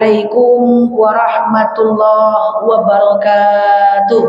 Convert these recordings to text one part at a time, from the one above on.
Assalamualaikum warahmatullahi wabarakatuh.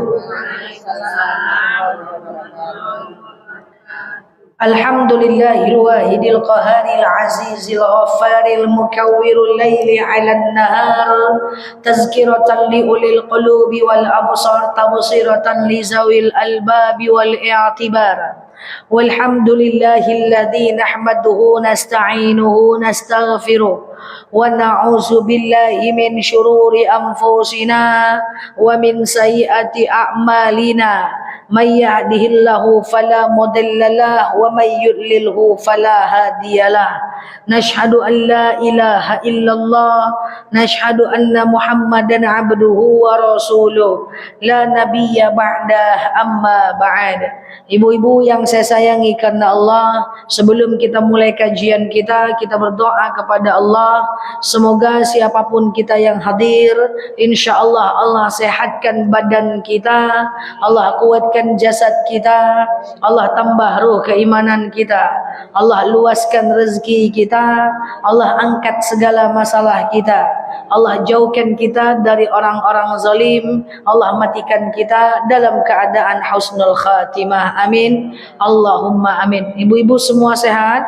Alhamdulillahil wahidil qaharil azizil ghaffaril mukawwirul laili 'alan nahar tazkiratan li ulil qulubi wal absar tabsiratan li zawil albabi wal i'tibar. Walhamdulillahilladzi nahmaduhu nasta'inuhu nastaghfiruh wa na'udzu billahi min syururi anfusina wa min sayyiati a'malina may yahdihillahu fala mudhillalah wa may yudlilhu fala hadiyalah. Nashhadu an la ilaha illallah nashhadu anna muhammadan abduhu wa rasuluh la nabiyya ba'dah amma ba'd. Ibu-ibu yang saya sayangi karena Allah, sebelum kita mulai kajian kita berdoa kepada Allah, semoga siapapun kita yang hadir, insyaallah Allah sehatkan badan kita, Allah kuatkan jasad kita, Allah tambah ruh keimanan kita, Allah luaskan rezeki kita, Allah angkat segala masalah kita, Allah jauhkan kita dari orang-orang zalim, Allah matikan kita dalam keadaan husnul khatimah. Amin. Allahumma amin. Ibu-ibu semua sehat?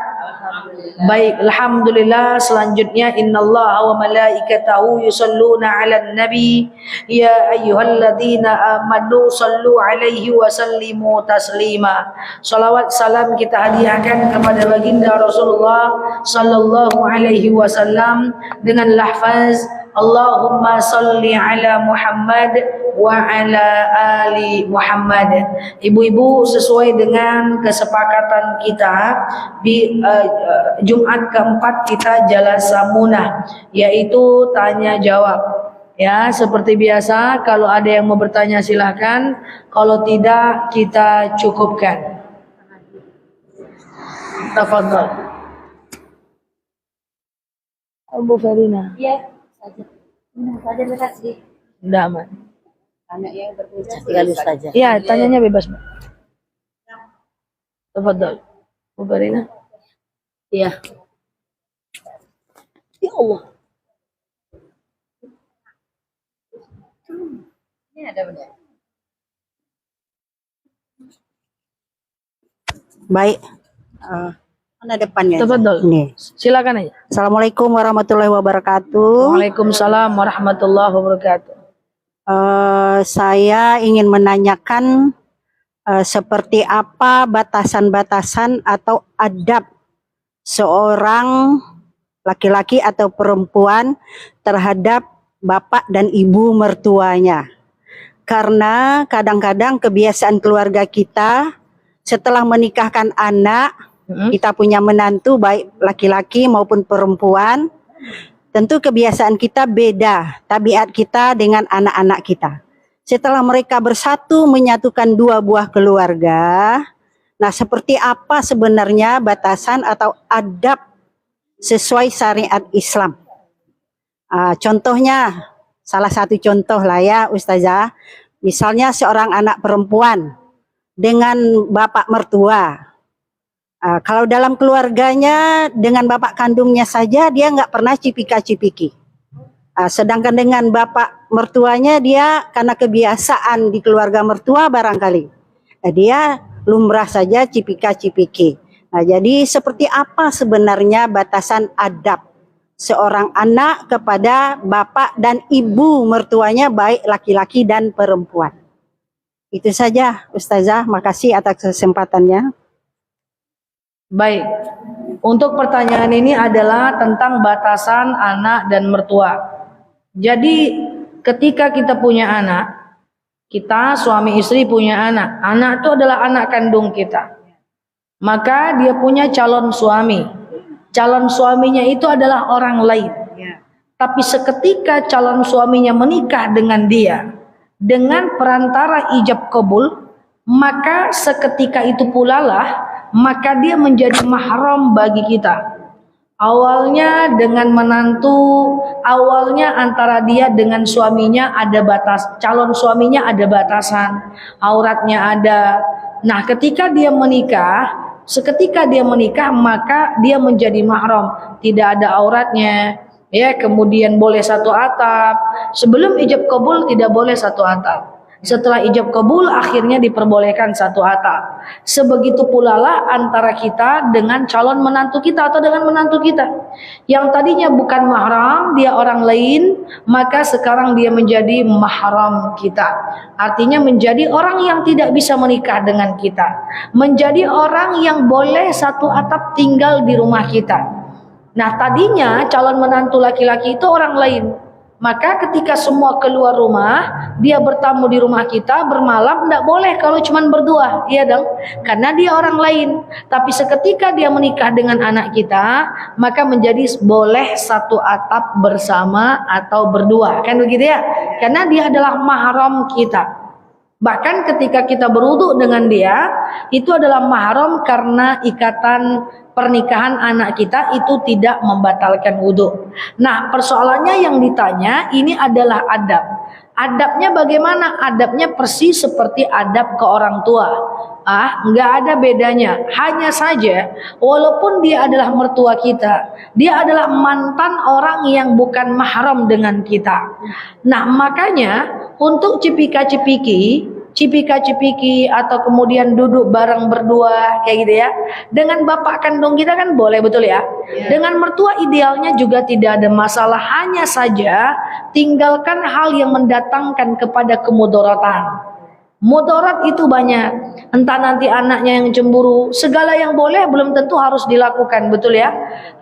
Baik, alhamdulillah. Selanjutnya innallaha wa malaikatahu yusalluna 'alan nabi ya ayyuhalladzina amanu sallu 'alaihi wa sallimu taslima. Salawat salam kita hadiahkan kepada baginda Rasulullah sallallahu alaihi wasallam dengan lafaz Allahumma salli ala Muhammad wa ala ali Muhammad. Ibu-ibu, sesuai dengan kesepakatan kita di Jumat keempat kita jalasa munah, yaitu tanya jawab. Ya, seperti biasa, kalau ada yang mau bertanya silahkan, kalau tidak kita cukupkan. Tafadhol. Abu Farina. Iya, saja dekat sih. Enggak, aman. Tanya yang berbeda saja. Iya, tanyanya bebas, Mbak. Tafadhol. Abu Farina. Iya. Ya Allah. Ini ada benar. Baik. Mana depannya? Tafadhol. Ini. Silakan aja. Assalamualaikum warahmatullahi wabarakatuh. Waalaikumsalam warahmatullahi wabarakatuh. Saya ingin menanyakan seperti apa batasan-batasan atau adab seorang laki-laki atau perempuan terhadap bapak dan ibu mertuanya. Karena kadang-kadang kebiasaan keluarga kita setelah menikahkan anak, kita punya menantu baik laki-laki maupun perempuan, tentu kebiasaan kita beda, tabiat kita dengan anak-anak kita. Setelah mereka bersatu menyatukan dua buah keluarga, nah seperti apa sebenarnya batasan atau adab sesuai syariat Islam? Contohnya, salah satu contoh lah ya Ustazah, misalnya seorang anak perempuan dengan bapak mertua. Kalau dalam keluarganya dengan bapak kandungnya saja dia nggak pernah cipika-cipiki. Sedangkan dengan bapak mertuanya dia karena kebiasaan di keluarga mertua barangkali dia lumrah saja cipika-cipiki. Nah, jadi seperti apa sebenarnya batasan adab seorang anak kepada bapak dan ibu mertuanya baik laki-laki dan perempuan? Itu saja Ustazah, makasih atas kesempatannya. Baik, untuk pertanyaan ini adalah tentang batasan anak dan mertua. Jadi ketika kita punya anak, kita suami istri punya anak, anak itu adalah anak kandung kita. Maka dia punya calon suami. Calon suaminya itu adalah orang lain. Tapi seketika calon suaminya menikah dengan dia, dengan perantara ijab kabul, maka seketika itu pula lah maka dia menjadi mahram bagi kita. Awalnya dengan menantu, awalnya antara dia dengan suaminya ada batas, calon suaminya ada batasan, auratnya ada. Nah, ketika dia menikah, seketika dia menikah maka dia menjadi mahram, tidak ada auratnya, Ya, kemudian boleh satu atap. Sebelum ijab kabul tidak boleh satu atap. Setelah ijab kabul akhirnya diperbolehkan satu atap. Sebegitu pula lah antara kita dengan calon menantu kita atau dengan menantu kita. Yang tadinya bukan mahram, dia orang lain, maka sekarang dia menjadi mahram kita. Artinya menjadi orang yang tidak bisa menikah dengan kita. Menjadi orang yang boleh satu atap tinggal di rumah kita. Nah, tadinya calon menantu laki-laki itu orang lain. Maka ketika semua keluar rumah, dia bertamu di rumah kita bermalam, tidak boleh kalau cuma berdua, iya dong, karena dia orang lain. Tapi seketika dia menikah dengan anak kita, maka menjadi boleh satu atap bersama atau berdua, kan begitu ya? Karena dia adalah mahram kita. Bahkan ketika kita berwudu dengan dia, itu adalah mahram karena ikatan pernikahan anak kita itu tidak membatalkan wudu. Nah, persoalannya yang ditanya ini adalah adab. Adabnya bagaimana? Adabnya persis seperti adab ke orang tua. Nggak ada bedanya. Hanya saja, walaupun dia adalah mertua kita, dia adalah mantan orang yang bukan mahram dengan kita. Nah, makanya untuk cipika-cipiki atau kemudian duduk bareng berdua kayak gitu ya. Dengan bapak kandung kita kan boleh, betul ya? Dengan mertua idealnya juga tidak ada masalah, hanya saja tinggalkan hal yang mendatangkan kepada kemudaratan. Mudarat itu banyak, entah nanti anaknya yang cemburu, segala yang boleh belum tentu harus dilakukan, betul ya?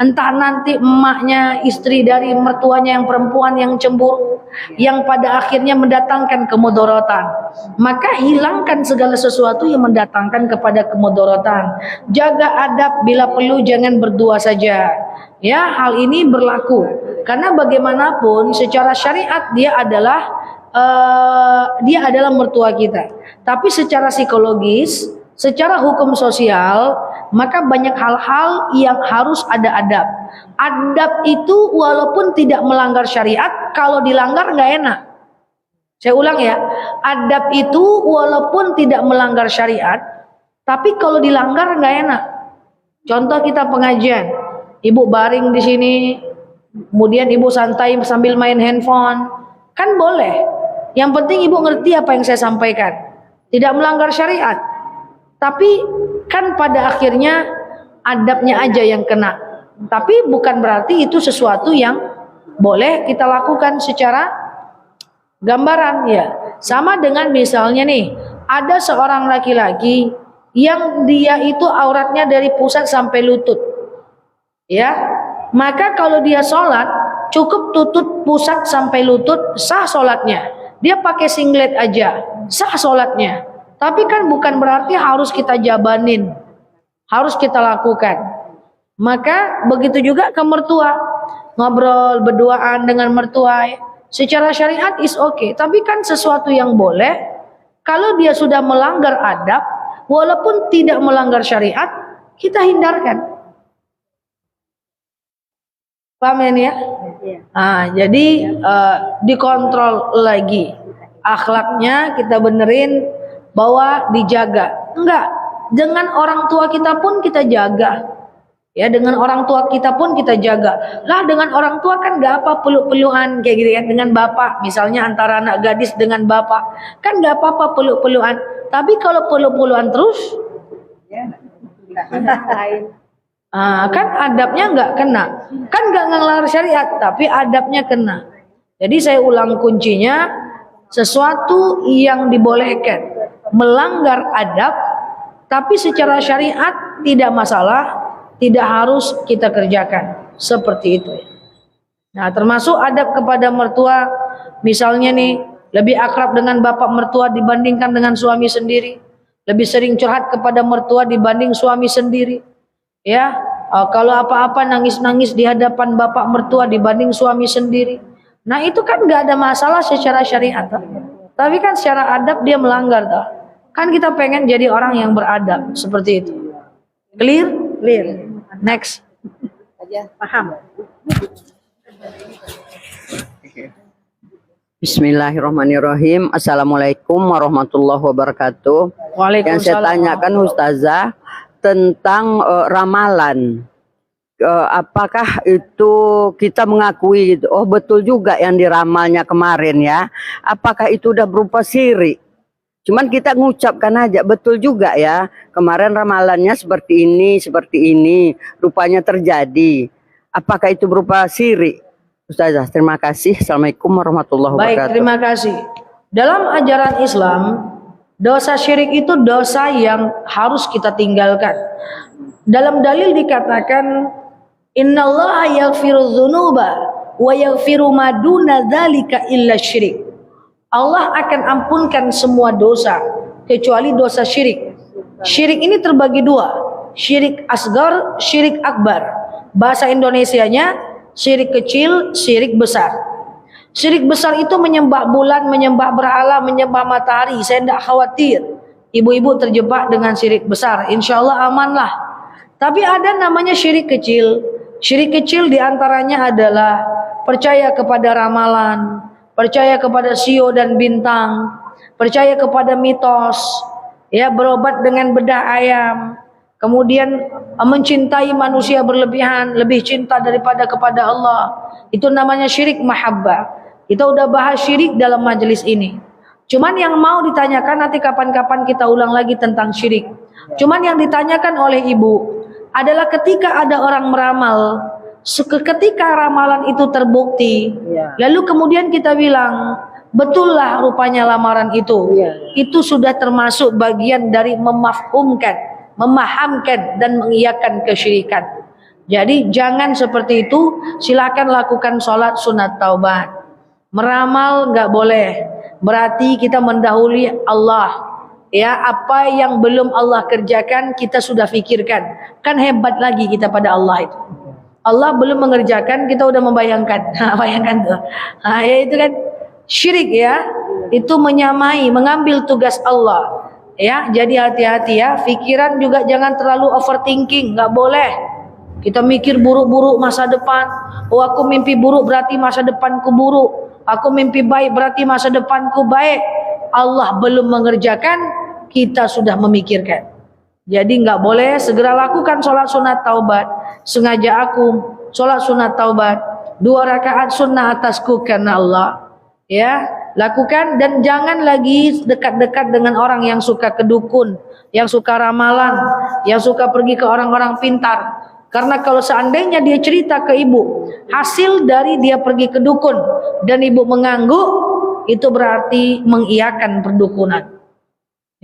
Entah nanti emaknya, istri dari mertuanya yang perempuan yang cemburu, yang pada akhirnya mendatangkan kemudaratan. Maka hilangkan segala sesuatu yang mendatangkan kepada kemudaratan. Jaga adab, bila perlu jangan berdua saja. Ya, hal ini berlaku karena bagaimanapun secara syariat dia adalah mertua kita. Tapi secara psikologis, secara hukum sosial, maka banyak hal-hal yang harus ada adab. Adab itu walaupun tidak melanggar syariat, kalau dilanggar nggak enak. Saya ulang ya, adab itu walaupun tidak melanggar syariat, tapi kalau dilanggar nggak enak. Contoh kita pengajian, ibu baring di sini, kemudian ibu santai sambil main handphone, kan boleh. Yang penting ibu ngerti apa yang saya sampaikan. Tidak melanggar syariat. Tapi kan pada akhirnya adabnya aja yang kena. Tapi bukan berarti itu sesuatu yang boleh kita lakukan secara gambaran ya. Sama dengan misalnya nih, ada seorang laki-laki yang dia itu auratnya dari pusat sampai lutut. Ya. Maka kalau dia sholat, cukup tutup pusat sampai lutut, sah sholatnya. Dia pakai singlet aja, sah sholatnya. Tapi kan bukan berarti harus kita jabanin, harus kita lakukan. Maka begitu juga ke mertua, ngobrol berduaan dengan mertua. Secara syariat is okay, tapi kan sesuatu yang boleh. Kalau dia sudah melanggar adab, walaupun tidak melanggar syariat, kita hindarkan. Paham ya? Jadi dikontrol lagi akhlaknya, kita benerin bahwa dijaga. Enggak, dengan orang tua kita pun kita jaga. Ya, dengan orang tua kita pun kita jaga. Lah dengan orang tua kan enggak apa peluk-pelukan kayak gitu ya, dengan bapak misalnya, antara anak gadis dengan bapak kan enggak apa-apa peluk-pelukan. Tapi kalau peluk-pelukan terus kan adabnya nggak kena, kan nggak ngelanggar syariat, tapi adabnya kena. Jadi saya ulang kuncinya, sesuatu yang dibolehkan melanggar adab, tapi secara syariat tidak masalah, tidak harus kita kerjakan seperti itu. Nah, termasuk adab kepada mertua, misalnya nih lebih akrab dengan bapak mertua dibandingkan dengan suami sendiri, lebih sering curhat kepada mertua dibanding suami sendiri. Ya, kalau apa-apa nangis-nangis di hadapan bapak mertua dibanding suami sendiri. Nah, itu kan nggak ada masalah secara syariat, toh. Tapi kan secara adab dia melanggar, toh. Kan kita pengen jadi orang yang beradab seperti itu. Clear? Clear. Next. Paham? Bismillahirrahmanirrahim. Assalamualaikum warahmatullahi wabarakatuh. Waalaikumsalam. Yang saya tanyakan Ustazah tentang ramalan. apakah itu kita mengakui gitu, oh betul juga yang diramalnya kemarin ya, apakah itu udah berupa syirik? Cuman kita ngucapkan aja, betul juga ya, kemarin ramalannya seperti ini, rupanya terjadi. Apakah itu berupa syirik? Ustazah, terima kasih. Assalamualaikum warahmatullahi Baik, wabarakatuh. terima kasih. Dalam ajaran Islam, dosa syirik itu dosa yang harus kita tinggalkan. Dalam dalil dikatakan, innallaha yaghfiru dzunuba wa yaghfiru ma duna dzalika illa syirik. Allah akan ampunkan semua dosa kecuali dosa syirik. Syirik ini terbagi dua, syirik asgar, syirik akbar. Bahasa Indonesianya syirik kecil, syirik besar. Syirik besar itu menyembah bulan, menyembah berhala, menyembah matahari. Saya tidak khawatir ibu-ibu terjebak dengan syirik besar, insya Allah amanlah. Tapi ada namanya syirik kecil. Syirik kecil diantaranya adalah percaya kepada ramalan, percaya kepada sio dan bintang, percaya kepada mitos, ya, berobat dengan bedah ayam, kemudian mencintai manusia berlebihan, lebih cinta daripada kepada Allah. Itu namanya syirik mahabbah. Kita udah bahas syirik dalam majelis ini. Cuman yang mau ditanyakan nanti kapan-kapan kita ulang lagi tentang syirik. Cuman yang ditanyakan oleh ibu adalah ketika ada orang meramal, ketika ramalan itu terbukti, lalu kemudian kita bilang, betullah rupanya lamaran itu. Itu sudah termasuk bagian dari memafhumkan, memahamkan dan mengiyakan kesyirikan. Jadi jangan seperti itu. Silakan lakukan sholat sunat taubat. Meramal nggak boleh, berarti kita mendahului Allah. Ya, apa yang belum Allah kerjakan kita sudah pikirkan. Kan hebat lagi kita pada Allah itu. Allah belum mengerjakan, kita udah membayangkan. Bayangkan tuh. Ya itu kan syirik ya. Itu menyamai, mengambil tugas Allah. Ya, jadi hati-hati ya. Pikiran juga jangan terlalu overthinking, nggak boleh. Kita mikir buruk-buruk masa depan. Oh, aku mimpi buruk berarti masa depanku buruk. Aku mimpi baik berarti masa depanku baik. Allah belum mengerjakan, kita sudah memikirkan. Jadi nggak boleh. Segera lakukan sholat sunat taubat. Sengaja aku sholat sunat taubat 2 rakaat sunnah atasku karena Allah. Ya, lakukan. Dan jangan lagi dekat-dekat dengan orang yang suka kedukun, yang suka ramalan, yang suka pergi ke orang-orang pintar. Karena kalau seandainya dia cerita ke ibu hasil dari dia pergi ke dukun dan ibu mengangguk, itu berarti mengiyakan perdukunan.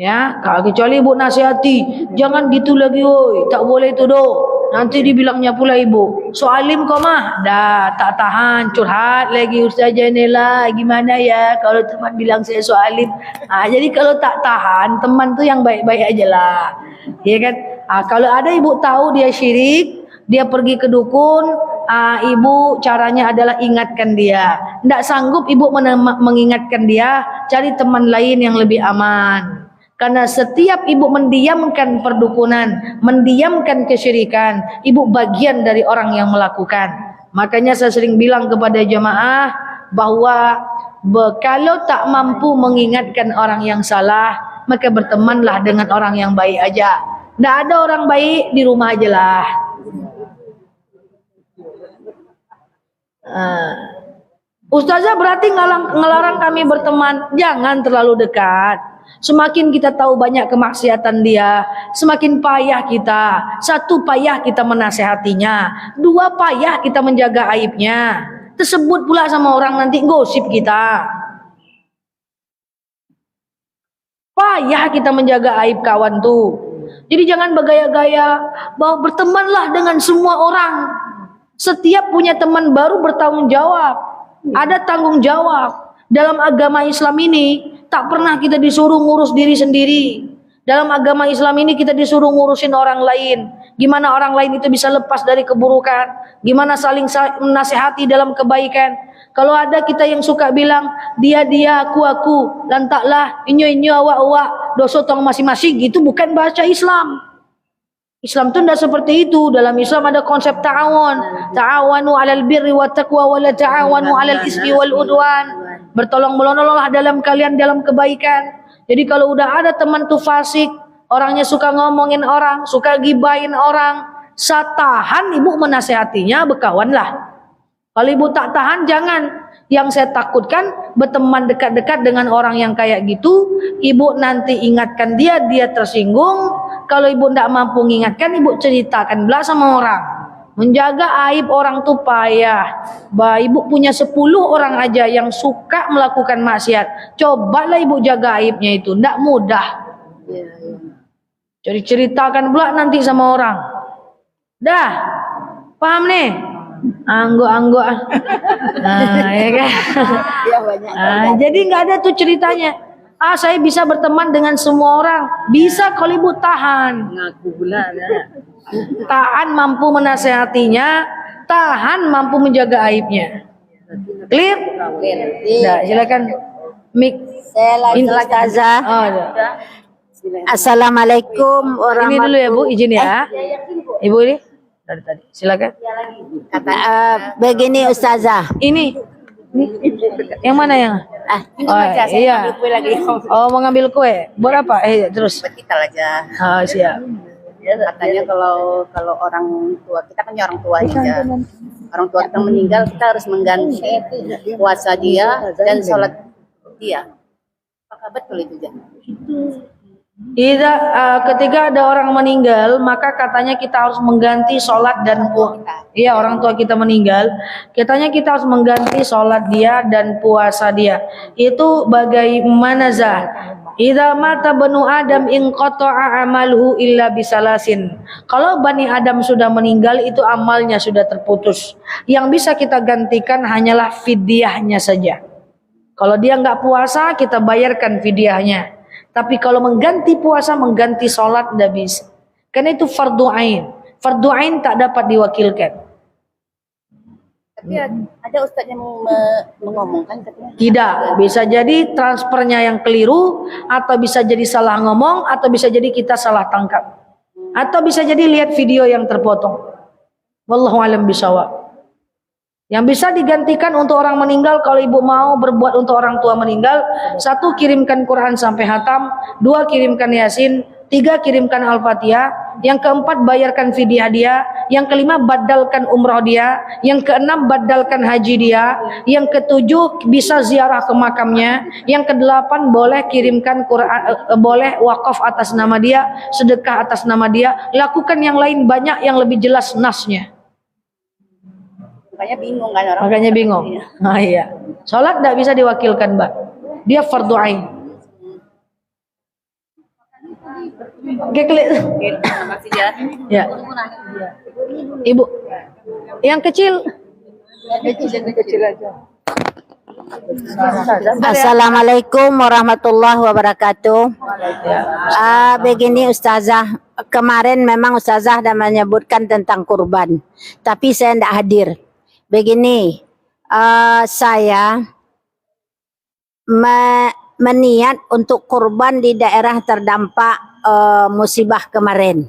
Ya, kalau kecuali ibu nasihati, jangan gitu lagi, woi, tak boleh itu do. Nanti dibilangnya pula ibu, so alim kau mah, dah tak tahan, curhat lagi Ustazah Nela, gimana ya kalau teman bilang saya so alim. Jadi kalau tak tahan, teman tuh yang baik-baik aja lah, ya kan? Kalau ada ibu tahu dia syirik, dia pergi ke dukun, ibu caranya adalah ingatkan dia. Tidak sanggup ibu mengingatkan dia, cari teman lain yang lebih aman. Karena setiap ibu mendiamkan perdukunan, mendiamkan kesyirikan, ibu bagian dari orang yang melakukan. Makanya saya sering bilang kepada jamaah bahwa kalau tak mampu mengingatkan orang yang salah, maka bertemanlah dengan orang yang baik aja. Tidak ada orang baik di rumah aja lah. Ustazah berarti ngelarang kami berteman. Jangan terlalu dekat. Semakin kita tahu banyak kemaksiatan dia, semakin payah kita. 1, payah kita menasehatinya. 2, payah kita menjaga aibnya. Tersebut pula sama orang nanti gosip kita. Payah kita menjaga aib kawan tuh. Jadi jangan bergaya-gaya bahwa bertemanlah dengan semua orang. Setiap punya teman baru bertanggung jawab. Ada tanggung jawab. Dalam agama Islam ini tak pernah kita disuruh ngurus diri sendiri. Dalam agama Islam ini kita disuruh ngurusin orang lain. Gimana orang lain itu bisa lepas dari keburukan, gimana saling menasehati dalam kebaikan. Kalau ada kita yang suka bilang dia, aku, lantaklah, inyo, awak, dosa tong masing-masing, itu bukan bahasa Islam. Islam itu tidak seperti itu. Dalam Islam ada konsep ta'awun. Ta'awanu 'alal birri wat taqwa wa la ta'awanu 'alal ismi wal udwan. Bertolong menolonglah dalam kalian dalam kebaikan. Jadi kalau udah ada teman tuh fasik, orangnya suka ngomongin orang, suka gibahin orang, Tahan ibu menasehatinya, berkawanlah. Kalau ibu tak tahan, jangan. Yang saya takutkan berteman dekat-dekat dengan orang yang kayak gitu, ibu nanti ingatkan dia, dia tersinggung. Kalau ibu tidak mampu mengingatkan, ibu ceritakan belah sama orang. Menjaga aib orang tuh payah. Ibu punya 10 orang aja yang suka melakukan maksiat. Cobalah ibu jaga aibnya itu, tidak mudah. Jadi ceritakan pula nanti sama orang. Dah, paham nih? Angguk-angguk. Nah, ya kan? Jadi nggak ada tuh ceritanya. Saya bisa berteman dengan semua orang. Bisa kalau ibu tahan. Ngaku bulan ya. Tahan mampu menasehatinya, tahan mampu menjaga aibnya. Clear? Nah, silakan. Mik. Saya lagi Ustazah. Oh, ya. Assalamualaikum Ini dulu ya Bu, izin ya. Ibu ini dari tadi. Silakan. Begini Ustazah. Ini yang mana yang? Oh, iya. Oh, mau ngambil kue. Buat apa? Terus. Buat kita aja. Oh, siap. Katanya kalau orang tua kita kan orang tua aja. Orang tua kita meninggal, kita harus mengganti puasa dia dan sholat dia. Apakah betul itu, Jan? Ketika ada orang meninggal, maka katanya kita harus mengganti sholat dan puasa. Iya, orang tua kita meninggal, katanya kita harus mengganti sholat dia dan puasa dia. Itu bagaimana Zah? Idza mata banu Adam inqata'a amaluhu illa bisalasin. Kalau Bani Adam sudah meninggal, itu amalnya sudah terputus. Yang bisa kita gantikan hanyalah fidyahnya saja. Kalau dia nggak puasa, kita bayarkan fidyahnya. Tapi kalau mengganti puasa, mengganti sholat tidak bisa. Karena itu fardu ain. Fardu ain tak dapat diwakilkan. Tapi ada ustadz yang mengomongkan katanya. Tidak, bisa jadi transfernya yang keliru, atau bisa jadi salah ngomong, atau bisa jadi kita salah tangkap, atau bisa jadi lihat video yang terpotong. Wallahu a'lam bishawab. Yang bisa digantikan untuk orang meninggal, kalau ibu mau berbuat untuk orang tua meninggal, 1, kirimkan Quran sampai hatam, 2, kirimkan Yasin, 3, kirimkan Al-Fatihah, yang ke-4, bayarkan fidyah dia, yang ke-5, badalkan umroh dia, yang ke-6, badalkan haji dia, yang ke-7, bisa ziarah ke makamnya, yang ke-8, boleh kirimkan Quran, boleh wakaf atas nama dia, sedekah atas nama dia, lakukan yang lain banyak yang lebih jelas nasnya. Makanya bingung kan orang. Makanya bingung. Nah, iya. Sholat tidak bisa diwakilkan, Mbak. Dia fardu ain. Oke, klik. Terima kasih ya. Ya. Ibu. Yang kecil. Kecil aja. Assalamualaikum warahmatullahi wabarakatuh. Begini Ustazah, kemarin memang Ustazah sudah menyebutkan tentang kurban, tapi saya tidak hadir. Begini, saya meniat untuk kurban di daerah terdampak musibah kemarin.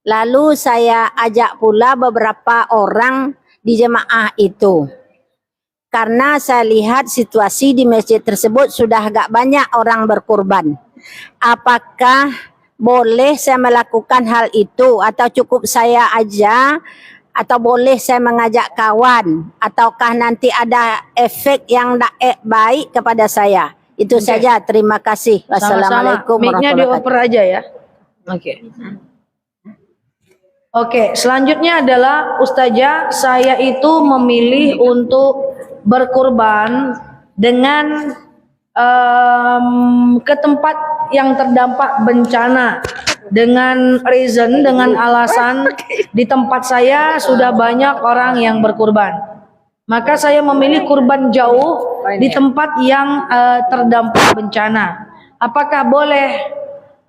Lalu saya ajak pula beberapa orang di jemaah itu. Karena saya lihat situasi di masjid tersebut sudah agak banyak orang berkurban. Apakah boleh saya melakukan hal itu, atau cukup saya aja, atau boleh saya mengajak kawan, ataukah nanti ada efek yang tak baik kepada saya? Itu saja, terima kasih. Wassalamualaikum warahmatullahi wabarakatuh. Mic-nya dioper aja ya. Oke, selanjutnya adalah Ustazah, saya itu memilih untuk berkurban dengan ke tempat yang terdampak bencana, dengan reason, dengan alasan di tempat saya sudah banyak orang yang berkurban, maka saya memilih kurban jauh di tempat yang terdampak bencana. Apakah boleh?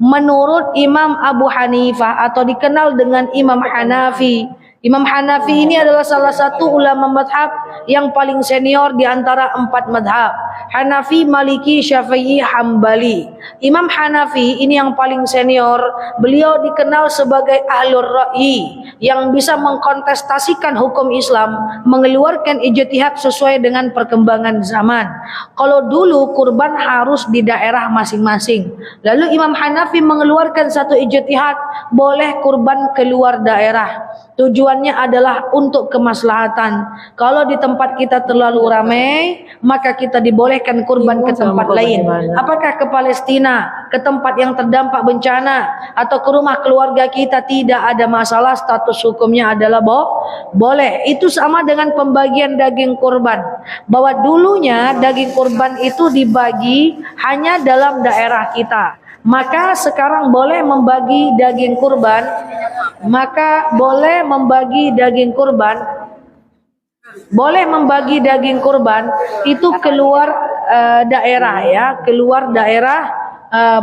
Menurut Imam Abu Hanifah, atau dikenal dengan Imam Hanafi, Imam Hanafi ini adalah salah satu ulama madhab yang paling senior di antara 4 madhab. Hanafi, Maliki, Syafi'i, Hambali. Imam Hanafi ini yang paling senior. Beliau dikenal sebagai ahlur ra'yi yang bisa mengkontestasikan hukum Islam, mengeluarkan ijtihad sesuai dengan perkembangan zaman. Kalau dulu kurban harus di daerah masing-masing. Lalu Imam Hanafi mengeluarkan satu ijtihad, boleh kurban keluar daerah. Tujuannya adalah untuk kemaslahatan. Kalau di tempat kita terlalu ramai, maka kita dibolehkan kurban ke tempat lain. Apakah ke Palestina, ke tempat yang terdampak bencana, atau ke rumah keluarga kita, tidak ada masalah, status hukumnya adalah boleh. Itu sama dengan pembagian daging kurban. Bahwa dulunya daging kurban itu dibagi hanya dalam daerah kita. Maka sekarang boleh membagi daging kurban, boleh membagi daging kurban itu keluar daerah ya, keluar daerah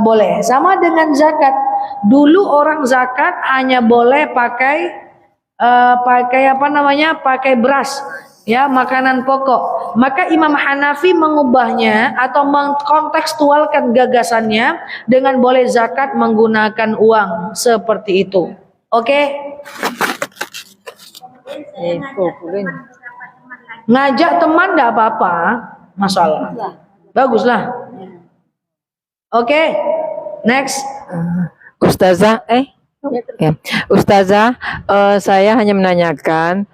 boleh. Sama dengan zakat. Dulu orang zakat hanya boleh pakai pakai beras, ya, makanan pokok. Maka Imam Hanafi mengubahnya atau mengkontekstualkan gagasannya dengan boleh zakat menggunakan uang, seperti itu. Oke? Ngajak teman enggak apa-apa, masalah. Baguslah. Oke. Next. Ustazah, ya. Ustazah, saya hanya menanyakan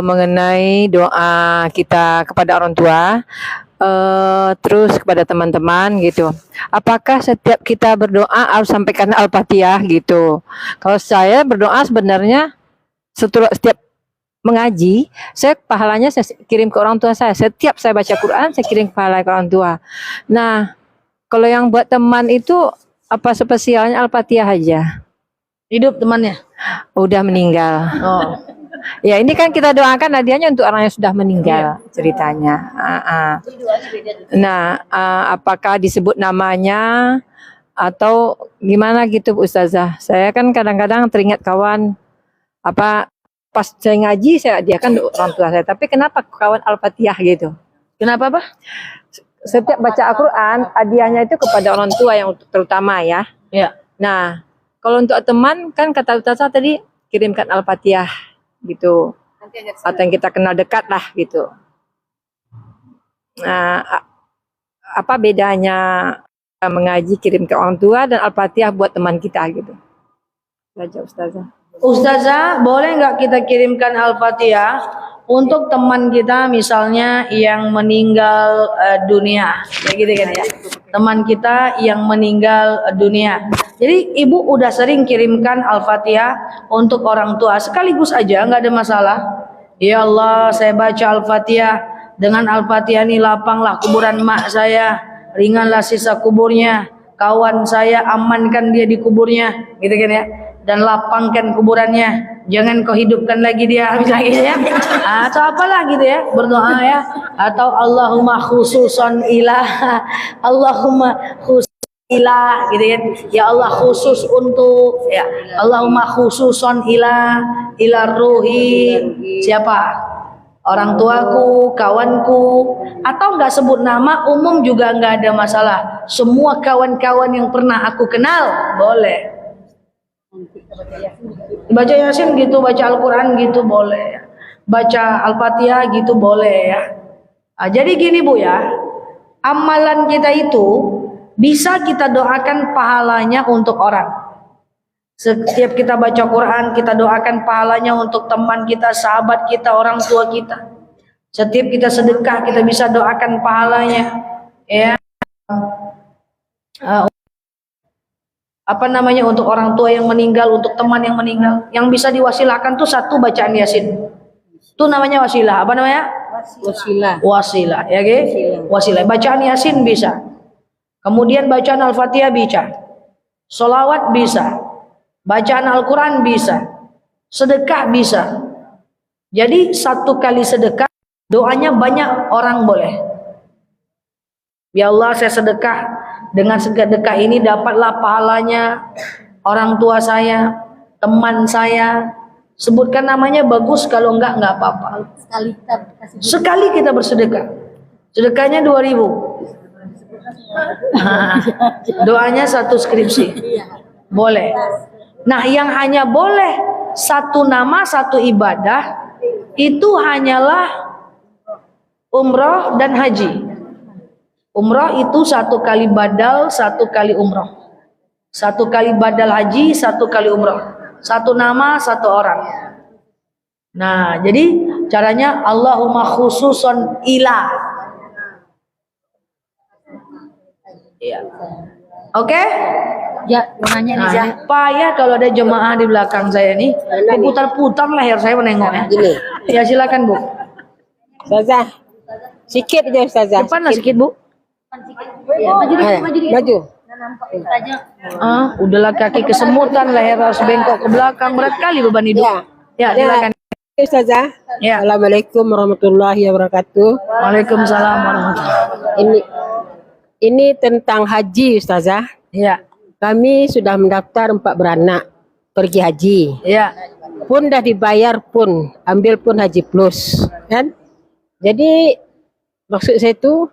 mengenai doa kita kepada orang tua, terus kepada teman-teman gitu. Apakah setiap kita berdoa harus sampaikan Al-Fatihah gitu? Kalau saya berdoa sebenarnya setiap mengaji, saya pahalanya saya kirim ke orang tua saya. Setiap saya baca Quran, saya kirim pahala ke orang tua. Nah, kalau yang buat teman itu apa spesialnya Al-Fatihah aja? Hidup temannya? Udah meninggal. Oh. Ya ini kan kita doakan hadiahnya untuk orang yang sudah meninggal ceritanya. Nah, apakah disebut namanya atau gimana gitu Ustazah? Saya kan kadang-kadang teringat kawan pas saya ngaji saya hadiahkan untuk orang tua saya. Tapi kenapa kawan Al-Fatihah gitu? Kenapa, Pak? Setiap baca Al-Quran hadiahnya itu kepada orang tua yang terutama ya. Ya. Nah, kalau untuk teman kan kata Ustazah tadi kirimkan Al-Fatihah gitu. Atau yang kita kenal dekat lah gitu. Nah, apa bedanya mengaji kirim ke orang tua dan Al-Fatihah buat teman kita gitu? Baca Ustazah. Ustazah, boleh nggak kita kirimkan Al-Fatihah untuk teman kita misalnya yang meninggal dunia, kayak gitu kan ya? Teman kita yang meninggal dunia. Jadi ibu udah sering kirimkan Al-Fatihah untuk orang tua sekaligus aja, nggak ada masalah. Ya Allah, saya baca Al-Fatihah, dengan Al-Fatihah ini lapanglah kuburan mak saya, ringanlah sisa kuburnya, kawan saya amankan dia di kuburnya, gitu kan ya? Dan lapangkan kuburannya, jangan kau hidupkan lagi dia, misalnya gitu ya, atau apalah gitu ya, berdoa ya, atau Allahumma khususon ilah, Allahumma khusus ilah, gitu kan, ya Allah khusus untuk, ya Allahumma khususon ilah, ilah ruhi, siapa? Orang tuaku, kawanku, atau enggak sebut nama, umum juga enggak ada masalah, semua kawan-kawan yang pernah aku kenal, boleh. Baca Yasin gitu, baca Al-Quran gitu boleh, baca Al-Fatihah gitu boleh ya. Nah, jadi gini Bu ya, amalan kita itu bisa kita doakan pahalanya untuk orang. Setiap kita baca Quran, kita doakan pahalanya untuk teman kita, sahabat kita, orang tua kita. Setiap kita sedekah, kita bisa doakan pahalanya ya. Untuk orang tua yang meninggal, untuk teman yang meninggal, yang bisa diwasilahkan tuh satu bacaan Yasin. Itu namanya wasilah. Apa namanya? Wasilah, ya guys. Wasilah. Bacaan Yasin bisa. Kemudian bacaan Al-Fatihah bisa. Sholawat bisa. Bacaan Al-Quran bisa. Sedekah bisa. Jadi satu kali sedekah, doanya banyak orang boleh. Ya Allah, saya sedekah. Dengan sedekah ini dapatlah pahalanya orang tua saya, teman saya. Sebutkan namanya bagus, kalau enggak apa-apa. Sekali kita bersedekah. Sedekahnya 2.000. Doanya satu skripsi. Boleh. Nah, yang hanya boleh satu nama satu ibadah itu hanyalah umroh dan haji. Umroh itu satu kali badal, satu kali umroh. Satu kali badal haji, satu kali umroh. Satu nama, satu orang. Nah, jadi caranya Allahumma khususon ila. Iya. Oke? Ya, mau nanya nih, Zah. Payah kalau ada jemaah di belakang saya nih. Putar-putar leher saya menengoknya. Gini. Ya silakan Bu. Ustazah, sikit aja Ustazah. Depan lah sedikit Bu. Maju. Udahlah kaki kesemutan, leher harus bengkok ke belakang, berat kali beban hidup. Ya, silakan. Ustazah. Ya. Assalamualaikum warahmatullahi wabarakatuh. Waalaikumsalam warahmatullahi. Ini tentang haji Ustazah. Ya, Kami sudah mendaftar 4 beranak pergi haji. ya. Pun dah dibayar pun, ambil pun haji plus, kan? Jadi maksud saya itu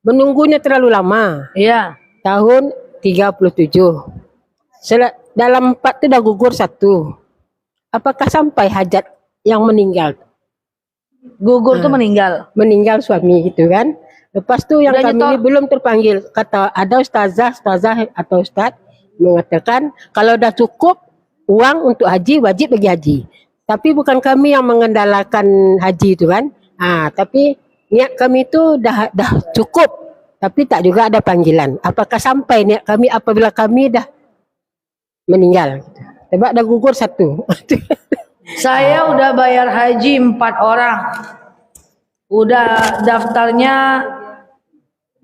menunggunya terlalu lama. Ya. Tahun 37. Dalam 4 itu dah gugur 1. Apakah sampai hajat yang meninggal? Gugur tuh meninggal. Meninggal suami gitu kan? Lepas tu yang Udah kami nyetor. ini belum terpanggil. Kata ada ustazah atau ustaz mengatakan kalau dah cukup uang untuk haji wajib pergi haji. Tapi bukan kami yang mengendalikan haji itu kan? Tapi niat kami itu dah cukup, tapi tak juga ada panggilan. Apakah sampai niat kami apabila kami dah meninggal? Sebab dah gugur 1. Saya udah bayar haji 4 orang. Udah daftarnya,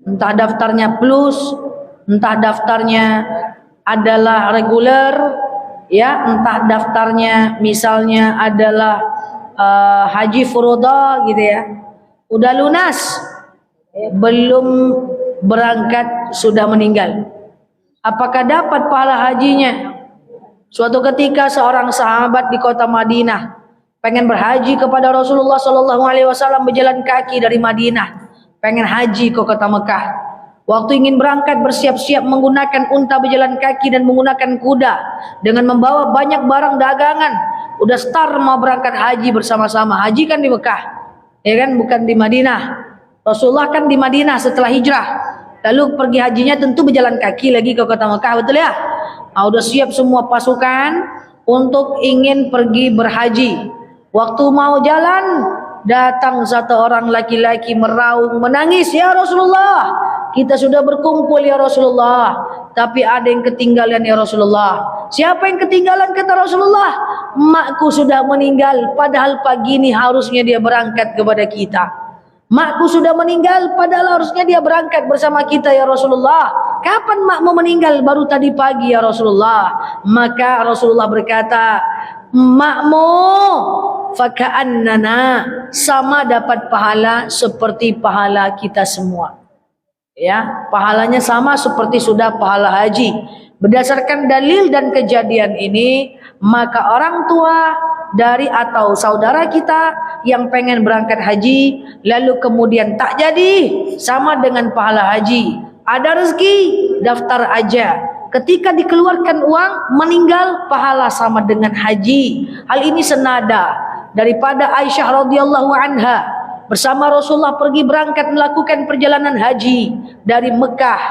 entah daftarnya plus, entah daftarnya adalah reguler, ya, entah daftarnya misalnya adalah haji furoda gitu ya. Udah lunas, belum berangkat sudah meninggal. Apakah dapat pahala hajinya? Suatu ketika seorang sahabat di kota Madinah pengen berhaji kepada Rasulullah Sallallahu Alaihi Wasallam, berjalan kaki dari Madinah, pengen haji ke kota Mekah. Waktu ingin berangkat bersiap-siap menggunakan unta berjalan kaki dan menggunakan kuda dengan membawa banyak barang dagangan. Udah start mau berangkat haji bersama-sama. Haji kan di Mekah, ya kan, bukan di Madinah. Rasulullah kan di Madinah setelah hijrah. Lalu pergi hajinya tentu berjalan kaki lagi ke kota Mekah, betul ya? Udah siap semua pasukan untuk ingin pergi berhaji. Waktu mau jalan, datang satu orang laki-laki meraung menangis, "Ya Rasulullah, kita sudah berkumpul ya Rasulullah, tapi ada yang ketinggalan ya Rasulullah." "Siapa yang ketinggalan?" kata Rasulullah. "Makku sudah meninggal, padahal pagi ini harusnya dia berangkat kepada kita. Makku sudah meninggal, padahal harusnya dia berangkat bersama kita ya Rasulullah. Kapan makmu meninggal?" "Baru tadi pagi ya Rasulullah." Maka Rasulullah berkata, "Makmu faka'annana, sama dapat pahala seperti pahala kita semua." Ya, pahalanya sama seperti sudah pahala haji. Berdasarkan dalil dan kejadian ini, maka orang tua dari atau saudara kita yang pengen berangkat haji lalu kemudian tak jadi, sama dengan pahala haji. Ada rezeki, daftar aja. Ketika dikeluarkan uang, meninggal, pahala sama dengan haji. Hal ini senada daripada Aisyah radhiyallahu anha bersama Rasulullah pergi berangkat melakukan perjalanan haji dari Mekah,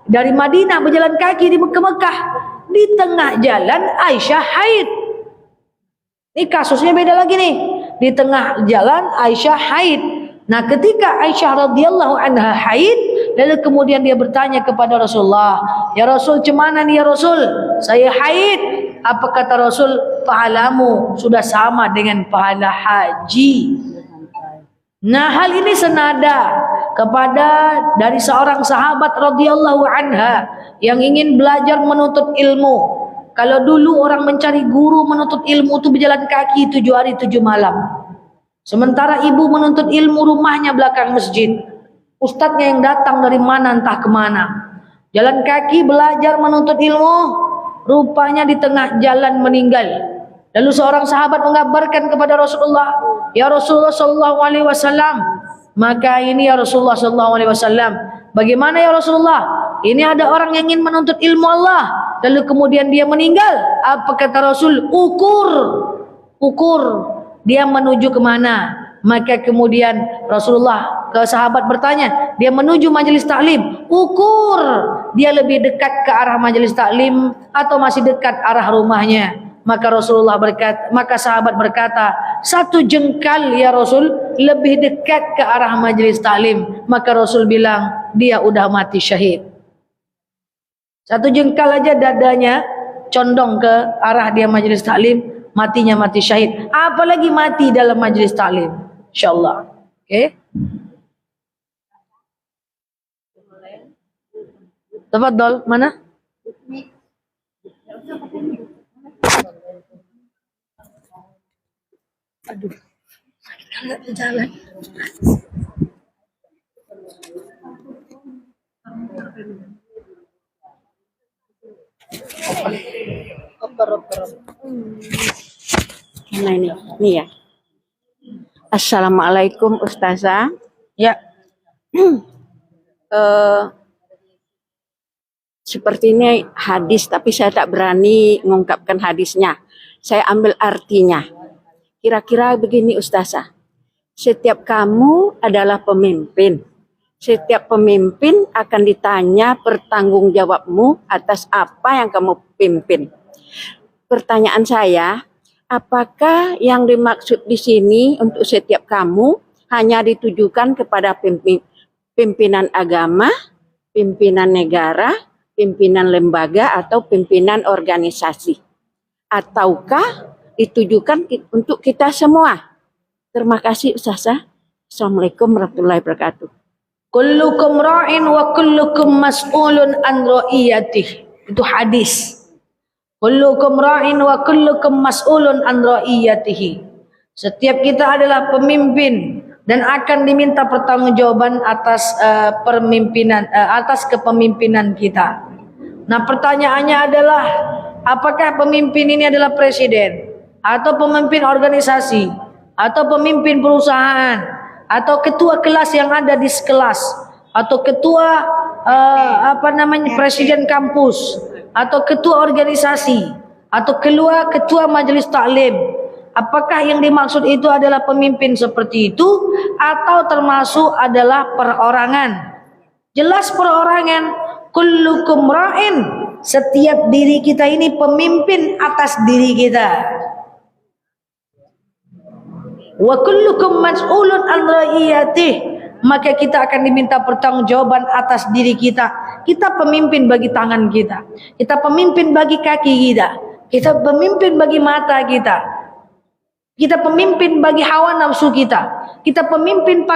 dari Madinah berjalan kaki di Mekah. Di tengah jalan Aisyah haid. Ini kasusnya beda lagi nih. Di tengah jalan Aisyah haid. Nah, ketika Aisyah radhiyallahu anha haid, lalu kemudian dia bertanya kepada Rasulullah, "Ya Rasul, cemana nih ya Rasul? Saya haid." Apa kata Rasul? "Pahalamu sudah sama dengan pahala haji." Nah, hal ini senada kepada dari seorang sahabat radhiyallahu anha yang ingin belajar menuntut ilmu. Kalau dulu orang mencari guru menuntut ilmu itu berjalan kaki 7 hari 7 malam. Sementara ibu menuntut ilmu rumahnya belakang masjid. Ustadznya yang datang dari mana entah kemana. Jalan kaki belajar menuntut ilmu, rupanya di tengah jalan meninggal. Lalu seorang sahabat mengabarkan kepada Rasulullah, "Ya Rasulullah Sallallahu Alaihi Wasallam, Maka ini ya Rasulullah sallallahu alaihi wasallam, bagaimana ya Rasulullah? Ini ada orang yang ingin menuntut ilmu Allah, lalu kemudian dia meninggal. Apa kata Rasul? Ukur. Dia menuju kemana? Maka kemudian Rasulullah ke sahabat bertanya, dia menuju majelis taklim. Ukur, dia lebih dekat ke arah majelis taklim atau masih dekat arah rumahnya. Maka sahabat berkata, 1 jengkal ya Rasul, lebih dekat ke arah majelis taklim. Maka Rasul bilang, dia udah mati syahid. 1 jengkal aja dadanya condong ke arah dia majelis taklim, matinya mati syahid. Apalagi mati dalam majelis taklim. Insyaallah. Oke. Tafadhol, mana? Aduh. Enggak jalan. Nah ini ya. Assalamualaikum Ustazah. Ya. Seperti ini hadis, tapi saya tak berani mengungkapkan hadisnya. Saya ambil artinya. Kira-kira begini Ustazah. Setiap kamu adalah pemimpin. Setiap pemimpin akan ditanya pertanggungjawabmu atas apa yang kamu pimpin. Pertanyaan saya, apakah yang dimaksud di sini untuk setiap kamu hanya ditujukan kepada pimpinan agama, pimpinan negara, pimpinan lembaga, atau pimpinan organisasi? Ataukah ditujukan untuk kita semua? Terima kasih Ustazah. Assalamualaikum warahmatullahi wabarakatuh. Kullukum ra'in wa kullukum mas'ulun an ra'iyatih. Itu hadis. Kullukum ra'in wa kullukum mas'ulun an ra'iyatihi. Setiap kita adalah pemimpin dan akan diminta pertanggungjawaban atas atas kepemimpinan kita. Nah, pertanyaannya adalah, apakah pemimpin ini adalah presiden atau pemimpin organisasi atau pemimpin perusahaan atau ketua kelas yang ada di sekelas atau ketua presiden kampus atau ketua organisasi atau ketua majelis taklim? Apakah yang dimaksud itu adalah pemimpin seperti itu atau termasuk adalah perorangan? Jelas perorangan. Kullukum ra'in. Setiap diri kita ini pemimpin atas diri kita. Wa kullukum mas'ulun an ra'iyatih. Maka kita akan diminta pertanggungjawaban atas diri kita. Kita pemimpin bagi tangan kita. Kita pemimpin bagi kaki kita. Kita pemimpin bagi mata kita. Kita pemimpin bagi hawa nafsu kita. Kita pemimpin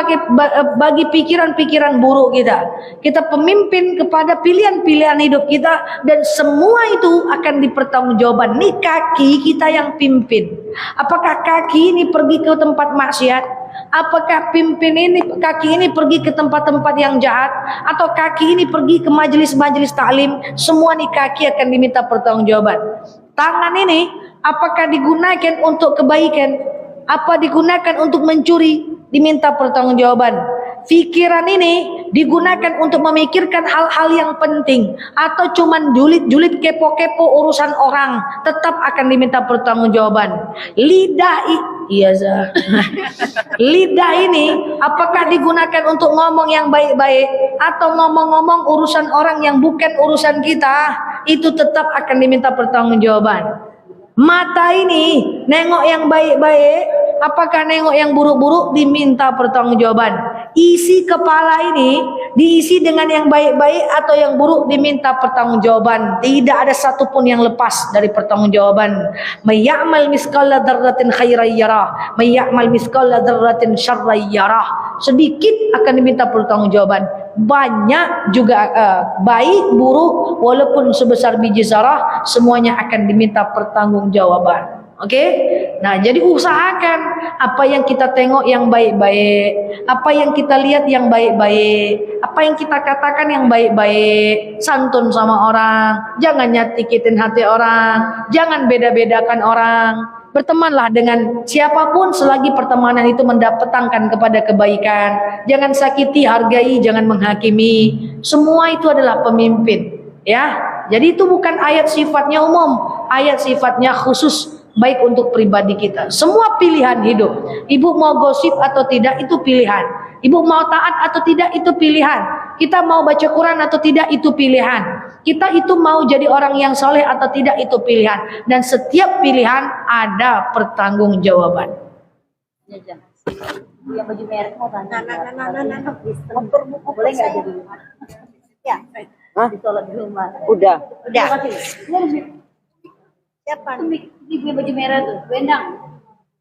bagi pikiran-pikiran buruk kita. Kita pemimpin kepada pilihan-pilihan hidup kita. Dan semua itu akan dipertanggungjawabkan. Ini kaki kita yang pimpin. Apakah kaki ini pergi ke tempat maksiat? Apakah kaki ini pergi ke tempat-tempat yang jahat? Atau kaki ini pergi ke majelis-majelis taklim? Semua nih kaki akan diminta pertanggungjawaban. Tangan ini apakah digunakan untuk kebaikan? Apa digunakan untuk mencuri? Diminta pertanggungjawaban. Pikiran ini digunakan untuk memikirkan hal-hal yang penting atau cuman julid-julid kepo-kepo urusan orang, tetap akan diminta pertanggungjawaban. Lidah lidah ini apakah digunakan untuk ngomong yang baik-baik atau ngomong-ngomong urusan orang yang bukan urusan kita? Itu tetap akan diminta pertanggungjawaban. Mata ini nengok yang baik-baik, apakah nengok yang buruk-buruk? Diminta pertanggungjawaban. Isi kepala ini diisi dengan yang baik-baik atau yang buruk? Diminta pertanggungjawaban. Tidak ada satupun yang lepas dari pertanggungjawaban. May ya'mal misqala dzarratin khairan yarah, may ya'mal misqala dzarratin syarran yarah. Sedikit akan diminta pertanggungjawaban. Banyak juga baik buruk walaupun sebesar biji zarah, semuanya akan diminta pertanggungjawaban. Oke? Nah, jadi usahakan apa yang kita tengok yang baik-baik, apa yang kita lihat yang baik-baik, apa yang kita katakan yang baik-baik, santun sama orang, jangan nyakitin hati orang, jangan beda-bedakan orang, Bertemanlah dengan siapapun selagi pertemanan itu mendatangkan kepada kebaikan. Jangan sakiti, hargai, jangan menghakimi. Semua itu adalah pemimpin, ya. Jadi itu bukan ayat sifatnya umum, ayat sifatnya khusus, baik untuk pribadi kita. Semua pilihan hidup. Ibu mau gosip atau tidak itu pilihan. Ibu mau taat atau tidak itu pilihan. Kita mau baca Quran atau tidak itu pilihan. Kita itu mau jadi orang yang soleh atau tidak itu pilihan. Dan setiap pilihan ada pertanggungjawaban. Yang baju merah mau tanya. Motor buku boleh nggak jadi rumah? Ya. Hah? Di sholat di rumah. Udah. Siapa? Ibu yang baju merah tuh, Wendang.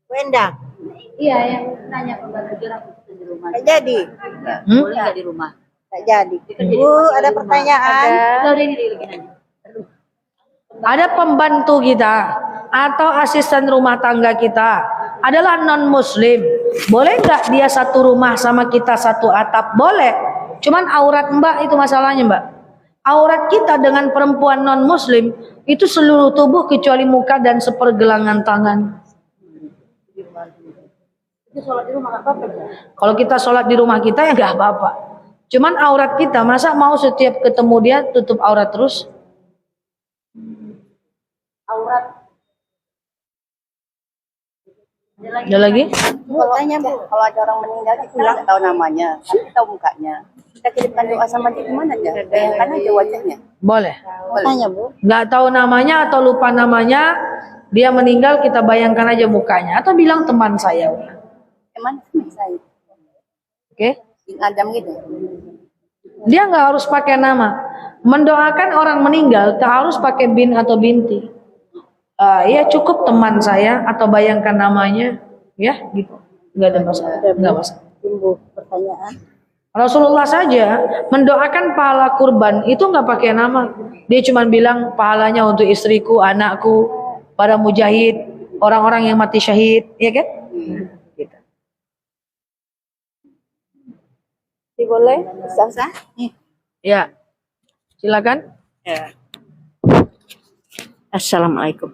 Wendang. Iya, yang nanya pembantu jorang di rumah. Nggak jadi. Boleh nggak di rumah? Nggak jadi. Bu, ada pertanyaan? Udah ini lagi aja. Ada pembantu kita atau asisten rumah tangga kita adalah non muslim. Boleh nggak dia satu rumah sama kita satu atap? Boleh. Cuman aurat mbak itu masalahnya mbak. Aurat kita dengan perempuan non muslim itu seluruh tubuh kecuali muka dan sepergelangan tangan. Kalau kita sholat di rumah kita ya nggak apa-apa. Cuman aurat kita, masa mau setiap ketemu dia tutup aurat terus? Aurat. Ada lagi? Bu, tanya Bu, kalau ada orang meninggal kita nggak tahu namanya, tapi tahu mukanya. Kita kirimkan doa sama dia gimana aja? Bayangkan aja wajahnya. Boleh. Tanya Bu. Nggak tahu namanya atau lupa namanya, dia meninggal kita bayangkan aja mukanya atau bilang teman saya. Emang saya. Oke? Bing Adam gitu. Dia nggak harus pakai nama. Mendoakan orang meninggal tak harus pakai bin atau binti. Ya cukup teman saya atau bayangkan namanya, ya gitu. Nggak ada masalah. Nggak masalah. Tunggu pertanyaan. Rasulullah saja mendoakan pahala kurban itu nggak pakai nama. Dia cuma bilang pahalanya untuk istriku, anakku, para mujahid, orang-orang yang mati syahid, ya kan? Gitu. Boleh? Bisa? Ya, silakan. Ya. Assalamualaikum.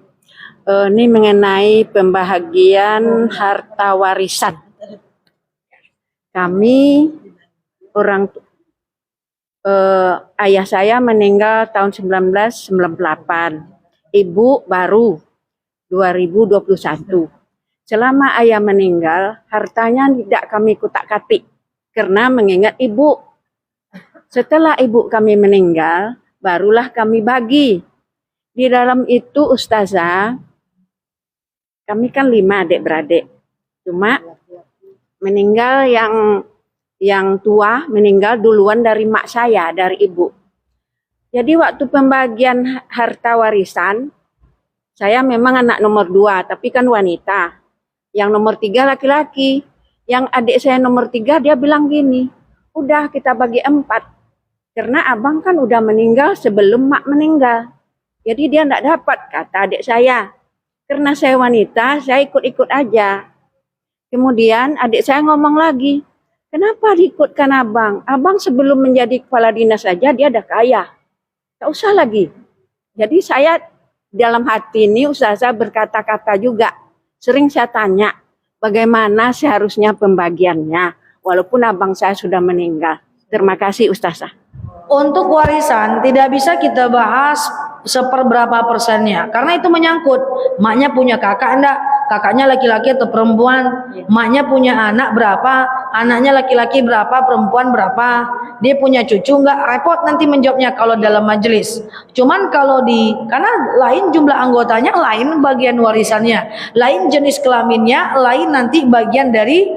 Ini mengenai pembahagian harta warisan. Kami ayah saya meninggal tahun 1998. Ibu baru 2021. Selama ayah meninggal, hartanya tidak kami kutak-katik karena mengingat ibu. Setelah ibu kami meninggal, barulah kami bagi. Di dalam itu Ustazah, kami kan 5 adik-beradik. Cuma meninggal yang tua meninggal duluan dari mak saya, dari ibu. Jadi waktu pembagian harta warisan, saya memang anak nomor 2, tapi kan wanita. Yang nomor 3 laki-laki. Yang adik saya nomor 3 dia bilang gini, udah kita bagi 4. Karena abang kan udah meninggal sebelum mak meninggal. Jadi dia enggak dapat, kata adik saya. Karena saya wanita, saya ikut-ikut aja. Kemudian adik saya ngomong lagi, kenapa diikutkan abang? Abang sebelum menjadi kepala dinas saja dia udah kaya. Tak usah lagi. Jadi saya dalam hati ini Ustazah berkata-kata juga. Sering saya tanya, bagaimana seharusnya pembagiannya? Walaupun abang saya sudah meninggal. Terima kasih Ustazah. Untuk warisan tidak bisa kita bahas seperberapa persennya. Karena itu menyangkut. Maknya punya kakak enggak? Kakaknya laki-laki atau perempuan, maknya punya anak berapa, anaknya laki-laki berapa, perempuan berapa, dia punya cucu enggak, repot nanti menjawabnya kalau dalam majelis. Cuman kalau karena lain jumlah anggotanya, lain bagian warisannya, lain jenis kelaminnya, lain nanti bagian dari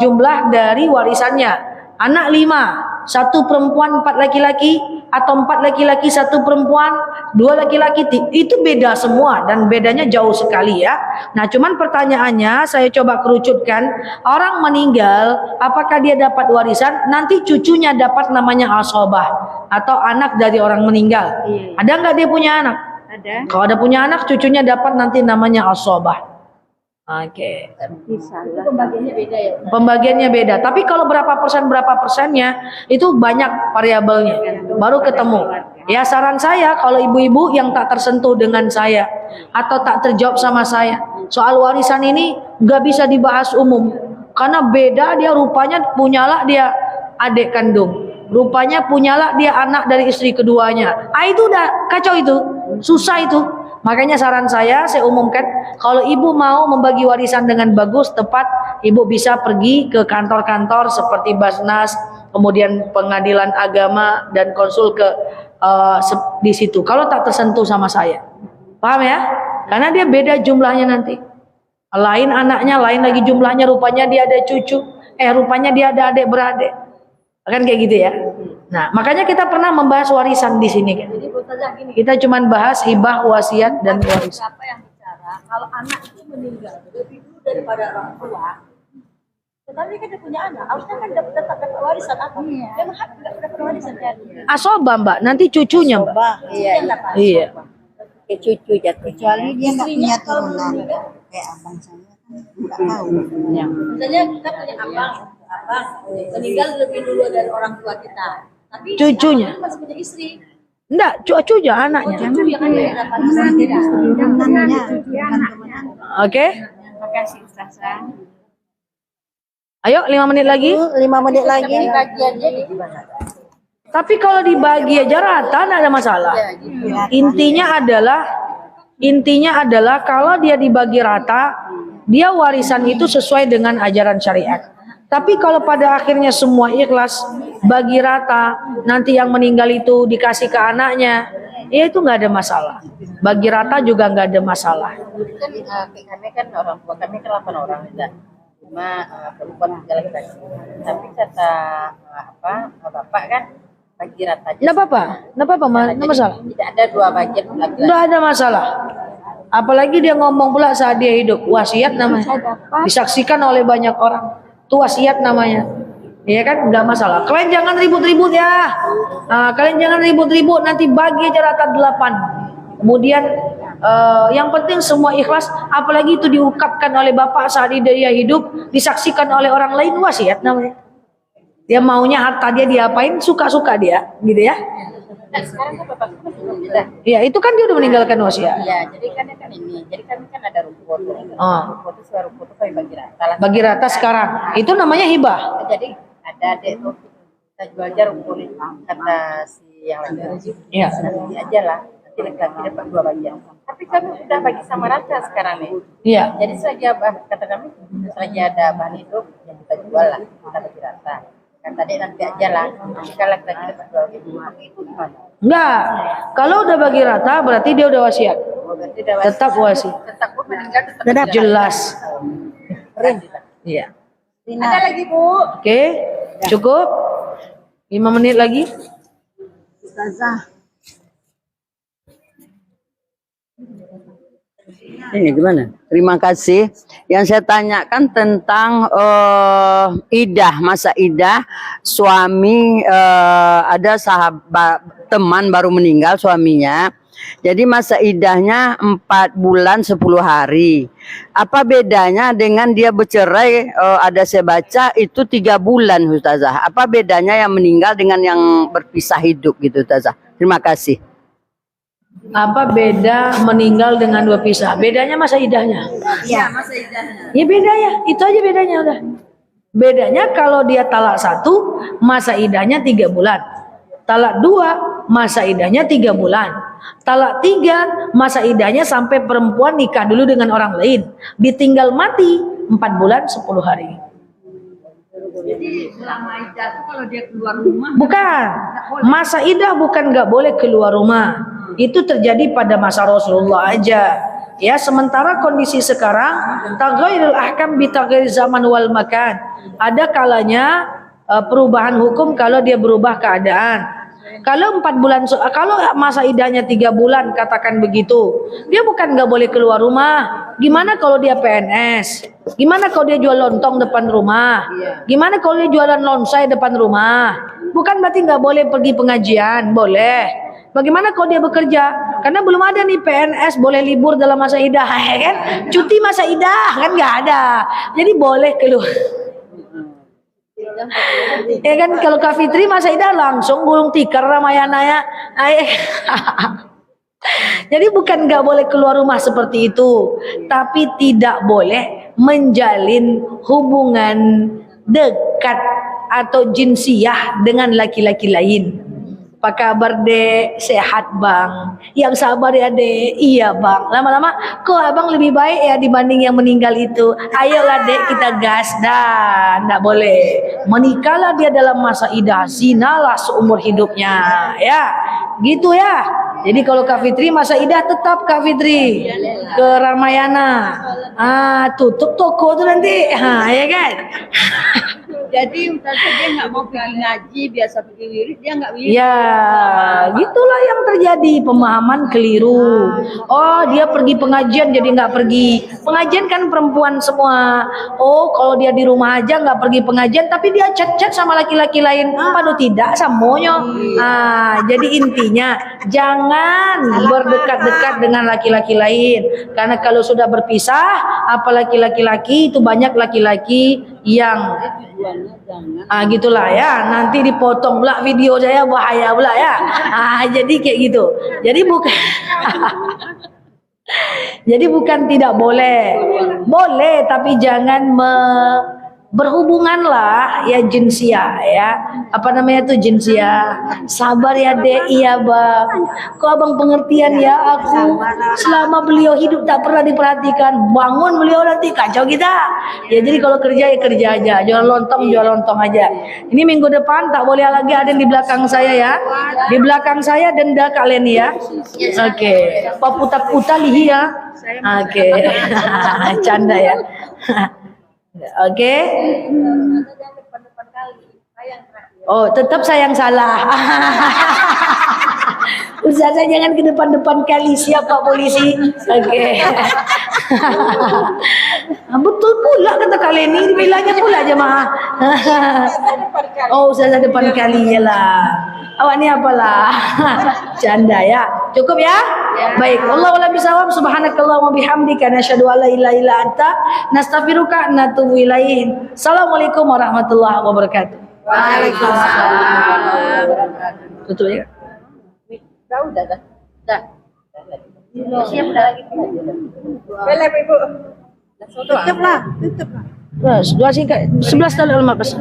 jumlah dari warisannya. Anak 5, 1 perempuan 4 laki-laki, atau 4 laki-laki 1 perempuan, 2 laki-laki, itu beda semua dan bedanya jauh sekali ya. Nah cuman pertanyaannya saya coba kerucutkan, orang meninggal apakah dia dapat warisan? Nanti cucunya dapat namanya asobah atau anak dari orang meninggal. Iya. Ada nggak dia punya anak? Ada. Kalau ada punya anak, cucunya dapat nanti namanya asobah. Oke. Pembagiannya beda ya. Pembagiannya beda. Tapi kalau berapa persennya itu banyak variabelnya. Baru ketemu. Ya saran saya kalau ibu-ibu yang tak tersentuh dengan saya atau tak terjawab sama saya, soal warisan ini nggak bisa dibahas umum. Karena beda dia rupanya punyalah dia adik kandung. Rupanya punyalah dia anak dari istri keduanya. Itu udah kacau itu. Susah itu. Makanya saran saya umumkan, kalau ibu mau membagi warisan dengan bagus, tepat, ibu bisa pergi ke kantor-kantor seperti Basnas, kemudian pengadilan agama dan konsul ke di situ. Kalau tak tersentuh sama saya, paham ya? Karena dia beda jumlahnya nanti. Lain anaknya, lain lagi jumlahnya. Rupanya dia ada cucu, rupanya dia ada adik beradik. Kan kayak gitu ya. Nah, makanya kita pernah membahas warisan di sini kan. Jadi Bu Ustazah gini, Kita cuman bahas hibah, wasiat dan waris. siapa yang bicara kalau anak itu meninggal lebih dulu daripada orang tua, tetapi kan dia punya anak, harusnya kan tetap dapat warisan apa? Dia nggak dapat warisan kan? Asoba Mbak, nanti cucunya Mbak. Iya, Iya. ke cucu jatuhnya. Kecuali dia nggak punya turunan kayak abang saya kan nggak tahu. Misalnya kita punya abang meninggal lebih dulu dari orang tua kita, tapi Cucunya. abang masih punya istri. Enggak, cucunya anaknya. Cucu yang kan yang dapat warisan tidak. Turunannya bukan temenan. Oke? Terima kasih Ustazah. Ayo 5 menit lagi. 5 menit lagi. Bagiannya di gimana? Tapi kalau dibagi aja rata enggak ada masalah. Intinya adalah kalau dia dibagi rata, dia warisan itu sesuai dengan ajaran syariat. Tapi kalau pada akhirnya semua ikhlas, bagi rata, nanti yang meninggal itu dikasih ke anaknya, ya itu nggak ada masalah. Bagi rata juga nggak ada masalah. Kan kami kan orang tua kami kan 8 orang ya. Cuma perempuan 3 laki-laki. Tapi kata bapak kan bagi rata aja. Nggak apa-apa, nggak masalah. Tidak ada 2 bagian laki-laki. Nggak ada masalah. Apalagi dia ngomong pula saat dia hidup, wasiat namanya. Disaksikan oleh banyak orang. Itu wasiat namanya. Ya kan, nggak masalah. Kalian jangan ribut-ribut ya. Kalian jangan ribut-ribut, nanti bagi aja rata 8. Kemudian yang penting semua ikhlas, apalagi itu diungkapkan oleh bapak saat dia hidup, disaksikan oleh orang lain, wasiat namanya. Dia maunya harta dia diapain, suka-suka dia, gitu ya. Nah, sekarang kan bapak itu belum bilang. Ya, itu kan dia udah meninggalkan wasiat. Iya, jadi kan ini. Jadi kami kan ada rumput. Rumput itu suara rumput itu kami bagi rata. Bagi rata sekarang. Itu namanya hibah. Jadi ada dek tuh kita jual aja rumput kata si yang laki-laki. Iya. Nanti aja lah. Nanti laki-laki dapat 2 bagian. Tapi kami udah bagi sama rata sekarang nih. Iya. Jadi selagi kata kami selagi ada bahan hidup yang kita jual lah, kita bagi rata. Kata dek nanti aja lah. Kalau laki-laki dapat 2 bagian itu gimana? Enggak. Kalau udah bagi rata berarti dia udah wasiat. Berarti udah Tetap wasiat. tetap pun meninggal tetap Tetap jelas. Iya. Ada lagi Bu. Oke. Cukup? 5 menit lagi. Ustazah. Ini gimana? Terima kasih. Yang saya tanyakan tentang idah, masa idah suami ada sahabat teman baru meninggal suaminya. Jadi masa idahnya 4 bulan 10 hari. Apa bedanya dengan dia bercerai? Ada saya baca itu 3 bulan, Ustazah. Apa bedanya yang meninggal dengan yang berpisah hidup gitu, Ustazah? Terima kasih. Apa beda meninggal dengan dua pisah? Bedanya masa idahnya. Iya. Ya beda ya, itu aja bedanya udah. Bedanya kalau dia talak 1, masa idahnya 3 bulan. Talak 2, masa idahnya 3 bulan. Talak 3, masa idahnya sampai perempuan nikah dulu dengan orang lain. Ditinggal mati 4 bulan 10 hari. Jadi selama idah itu kalau dia keluar rumah Bukan. Masa idah bukan nggak boleh keluar rumah. Itu terjadi pada masa Rasulullah aja. Ya, sementara kondisi sekarang taghayyurul ahkam bi taghayyur zaman wal makan. Ada kalanya perubahan hukum kalau dia berubah keadaan. Kalau 4 bulan, kalau masa idahnya 3 bulan, katakan begitu, dia bukan nggak boleh keluar rumah. Gimana kalau dia PNS? Gimana kalau dia jual lontong depan rumah? Gimana kalau dia jualan lonsai depan rumah? Bukan berarti nggak boleh pergi pengajian, boleh. Bagaimana kalau dia bekerja? Karena belum ada nih PNS boleh libur dalam masa idah, ya kan? Cuti masa idah kan nggak ada. Jadi boleh keluar. Ya kan kalau Kak Fitri masa idah langsung gulung tikar Ramayana ya. Jadi bukan nggak boleh keluar rumah seperti itu, tapi tidak boleh menjalin hubungan dekat atau jinsiah dengan laki-laki lain. Apa kabar dek? Sehat bang? Yang sabar ya dek? Iya bang. Lama-lama kok abang lebih baik ya dibanding yang meninggal itu. Ayolah dek kita gas. Dan nggak boleh. Menikahlah dia dalam masa idah, zinalah seumur hidupnya. Ya gitu ya. Jadi kalau Kak Fitri masa idah tetap Kak Fitri ke Ramayana. Tutup toko tuh nanti. Ya kan? Jadi Ustazah dia nggak mau pergi ngaji, biasa pergi wirid, dia nggak wirid. Ya, gitulah yang terjadi, pemahaman keliru. Oh, dia pergi pengajian jadi nggak pergi. Pengajian kan perempuan semua. Oh, kalau dia di rumah aja nggak pergi pengajian, tapi dia chat-chat sama laki-laki lain. Aduh tidak, samonyo. Jadi intinya jangan berdekat-dekat dengan laki-laki lain. Karena kalau sudah berpisah, apalagi laki-laki itu banyak laki-laki yang gitulah ya, nanti dipotong pula video saya, bahaya pula ya. Jadi kayak gitu. Jadi bukan jadi bukan tidak boleh. Boleh tapi jangan berhubunganlah ya jinsiah ya. Apa namanya tuh jinsiah? Sabar ya dek, iya bang. Kok abang pengertian ya aku. Selama beliau hidup tak pernah diperhatikan. Bangun beliau nanti kacau kita. Ya jadi kalau kerja ya kerja aja. Jual lontong aja. Ini minggu depan tak boleh lagi ada di belakang saya ya. Di belakang saya denda kalian ya. Oke. Paputa-puta lihi ya. Oke. Canda ya. Oke. Oh, tetap saya yang salah. Ustazah jangan ke depan-depan kali, siapa polisi. Oke. Betul pula kata kalian ini, bilangnya pula jemaah. Oh, Ustazah depan kali lah. Awak ni apalah? Canda ya. Cukup ya? Baik. Wallahu a'lam bishawab. Subhanakallahumma bihamdika nasyhadu an la ilaha illa anta nastaghfiruka wa natubu ilaik. Assalamualaikum warahmatullahi wabarakatuh. Waalaikumsalam. Tutup ya. Udah. Siap dah lagi. Boleh Ibu. Tutup lah. Terus 11 tahun 15.